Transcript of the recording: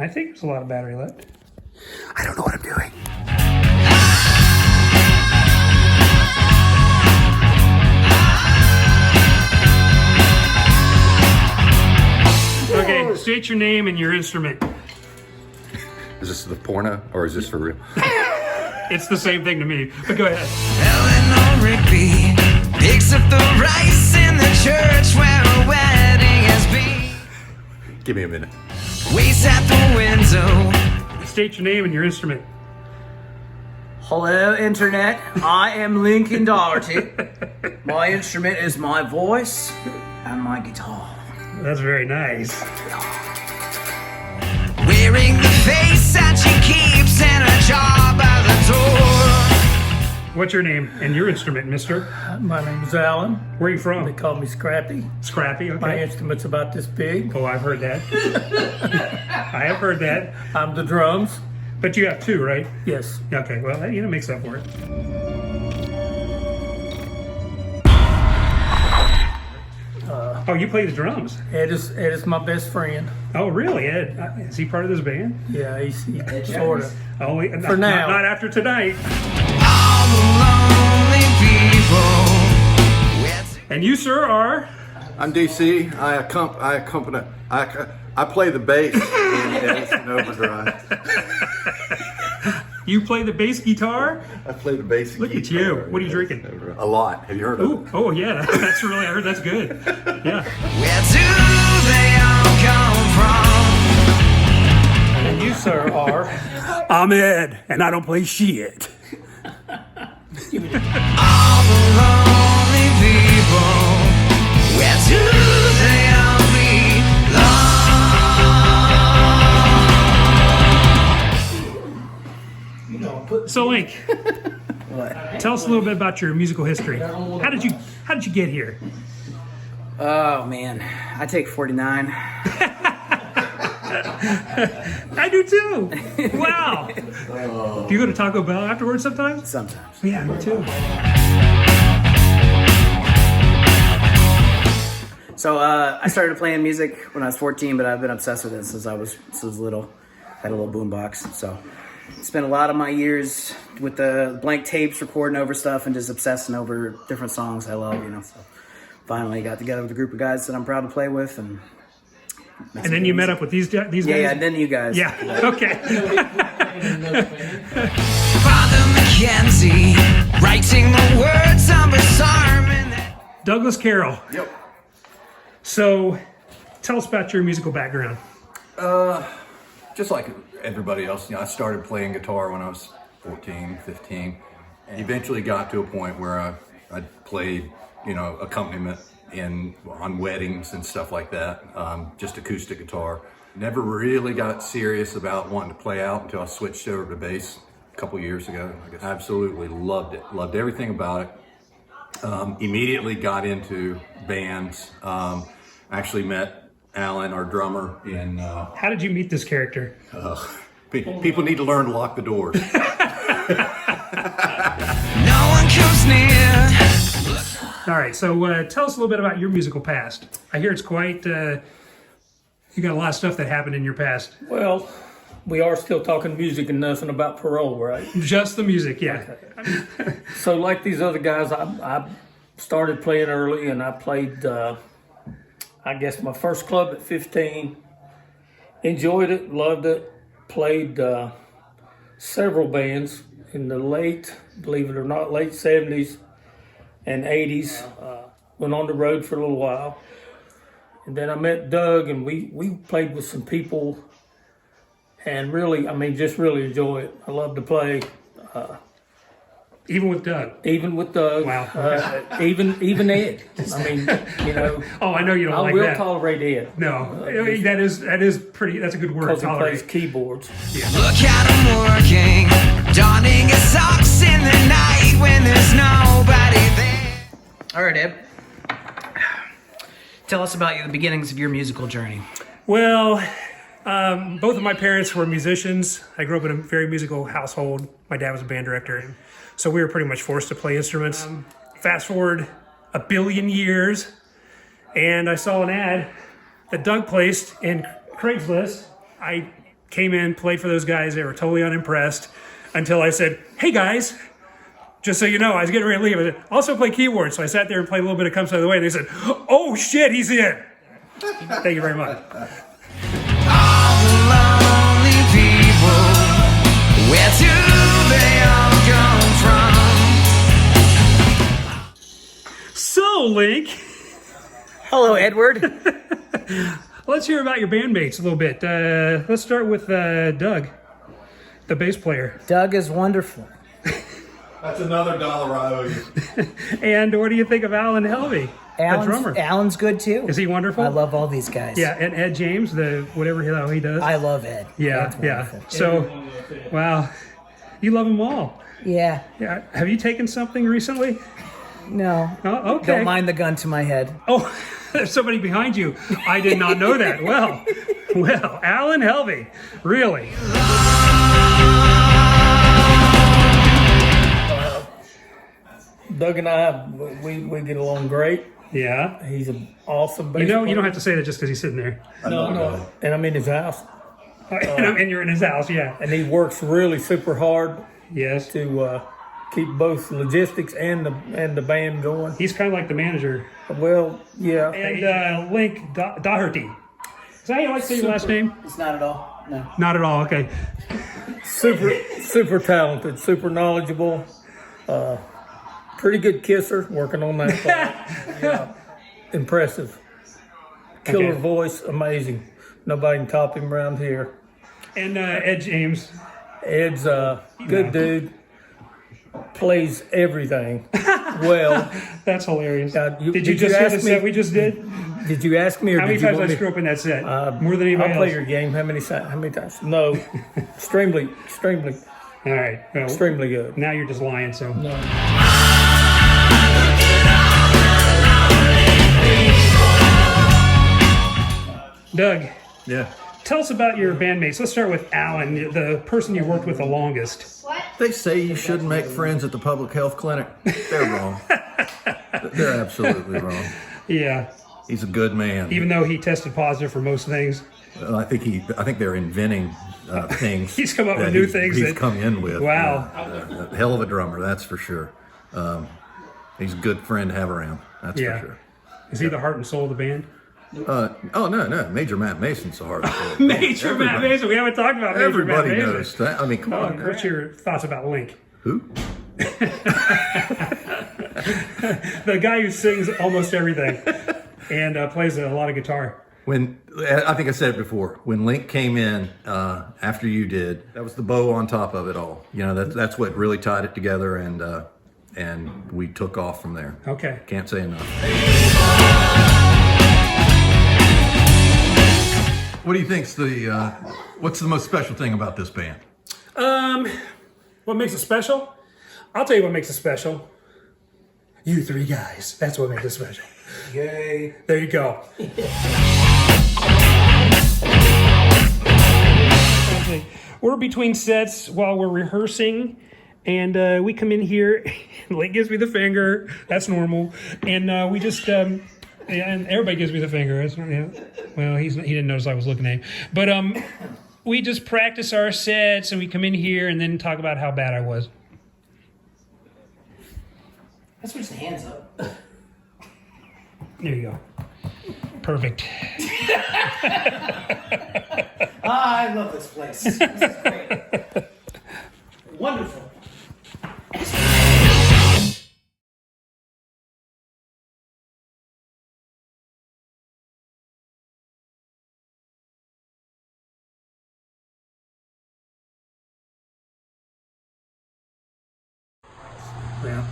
I think there's a lot of battery left. I don't know what I'm doing. Okay, state your name and your instrument. Is this the porno or is this for real? It's the same thing to me, but go ahead. Eleanor Rigby picks up the rice in the church where a wedding has been. Give me a minute. Waits at the window. State your name and your instrument. Hello, Internet. I am Lincoln Doherty. My instrument is my voice and my guitar. That's very nice. Wearing the face that she keeps in a jar by the door. What's your name and your instrument, mister? My name's Alan. Where are you They from? call me Scrappy. Scrappy, My okay. instrument's about this big. Oh, I've heard that. I have heard that. I'm the drums. But you have two, right? Yes. Okay, well, that makes up for it. Oh, you play the drums? Ed is my best friend. Oh, really, Ed? Is he part of this band? Yeah, he's sort of. Oh, wait, For now. Not after tonight. All the lonely people. And you, sir, are? I'm DC. I play the bass in Edison Overdrive. You play the bass guitar? I play the bass. Look at guitar you. in What are you drinking? Edison Overdrive. A lot. Have you heard of Ooh, it? oh, yeah, that's really, I heard that's good. Yeah. Where do they all come from? And you, sir, are. I'm Ed, and I don't play shit. All the lonely people. Where do they all belong? So, Link, tell us a little bit about your musical history. How did you get here? Oh, man. I take 49. I do too. Wow. Do you go to Taco Bell afterwards sometimes? Sometimes. Yeah, me too. So I started playing music when I was 14, but I've been obsessed with it since I was little. Had a little boombox. So spent a lot of my years with the blank tapes recording over stuff and just obsessing over different songs I love, So finally got together with a group of guys that I'm proud to play with. And then you met up with these guys? Yeah, then you guys. Yeah, okay. Father Mackenzie writing the words of a sermon. Douglas Carroll. Yep. So, tell us about your musical background. Just like everybody else, I started playing guitar when I was 14, 15. And eventually got to a point where I played, accompaniment on weddings and stuff like that, just acoustic guitar. Never really got serious about wanting to play out until I switched over to bass a couple years ago. I absolutely loved it, loved everything about it. Immediately got into bands. Actually met Alan, our drummer, in... How did you meet this character? people need to learn to lock the doors. No one comes near. All right, so tell us a little bit about your musical past. I hear it's quite... you got a lot of stuff that happened in your past. Well, we are still talking music and nothing about parole, right? Just the music, yeah. So like these other guys, I started playing early, and I played, I guess, my first club at 15. Enjoyed it, loved it. Played several bands in the late, believe it or not, late 70s and 80s. Went on the road for a little while. And then I met Doug, and we played with some people, and really, just really enjoy it. I love to play. Even with Doug? Even with Doug. Wow. Even Ed. Oh, I know you don't like that. I will tolerate Ed. No, that is pretty, that's a good word, Because he tolerate. plays keyboards. Look at him working, donning his socks in the night when there's nobody there. All right, Ed. Tell us about the beginnings of your musical journey. Well, both of my parents were musicians. I grew up in a very musical household. My dad was a band director, so we were pretty much forced to play instruments. Fast forward a billion years, and I saw an ad that Doug placed in Craigslist. I came in, played for those guys. They were totally unimpressed until I said, "Hey guys, just so you know, I was getting ready to leave. I said, also play keyboard." So I sat there and played a little bit of Comes Out of the Way. And they said, "Oh shit, he's in." Thank you very much. All the lonely people, where do they all come from? So, Link, Hello, Edward. let's hear about your bandmates a little bit. Let's start with Doug, the bass player. Doug is wonderful. That's another dollar I owe you. And what do you think of Alan Helvey, the drummer? Alan's good too. Is he wonderful? I love all these guys. Yeah, and Ed James, the whatever he does. I love Ed. Yeah, Ed's yeah. wonderful. So, wow, you love them all. Yeah. Yeah. Have you taken something recently? No. Oh, okay. Don't mind the gun to my head. Oh, there's somebody behind you. I did not know that. Well, Alan Helvey, really? Doug and I, we get along great. Yeah. He's an awesome bass You know, player. you don't have to say that just because he's sitting there. No. And I'm in his house. And you're in his house, yeah. And he works really super hard Yes. to keep both logistics and the band going. He's kind of like the manager. Well, yeah. And Link Doherty. Is that how you like to say your last name? It's not at all. No. Not at all. Okay. Super talented, super knowledgeable. Pretty good kisser, working on that part. Yeah. Impressive. Killer Okay. voice, amazing. Nobody can top him around here. And Ed James. Ed's a good dude. Plays everything well. That's hilarious. Did Did you just hear the set we just did? Did you ask me, or How many did you times want I me? screw up in that set? More than anybody I'll play else. your game. How many times? No, extremely All right. Well, extremely good. now you're just lying. So. Doug, Yeah. tell us about your bandmates. Let's start with Alan, the person you worked with the longest. They say you shouldn't make friends at the public health clinic. They're wrong. They're absolutely wrong. Yeah. He's a good man. Even though he tested positive for most things. I think they're inventing things. He's come up with that new things He's that- come in with. Wow. A hell of a drummer, that's for sure. He's a good friend to have around. That's Yeah. for sure. Is he the heart and soul of the band? No. Major Matt Mason's the heart. Major Matt Mason. We haven't talked about Major Matt Everybody Mason. knows that. I mean, come on. What's your thoughts about Link? Who? The guy who sings almost everything and plays a lot of guitar. When I think I said it before, when Link came in after you did, that was the bow on top of it all. You know, that's what really tied it together, and we took off from there. Okay. Can't say enough. What do you think's what's the most special thing about this band? What makes it special? I'll tell you what makes it special. You three guys. That's what makes it special. Yay. There you go. Okay. We're between sets while we're rehearsing, and we come in here, and Link gives me the finger. That's normal. And we just, and everybody gives me the finger. Well, he didn't notice I was looking at him. But we just practice our sets, and we come in here and then talk about how bad I was. Let's switch the hands up. There you go. Perfect. I love this place. This is great. Wonderful. Yeah.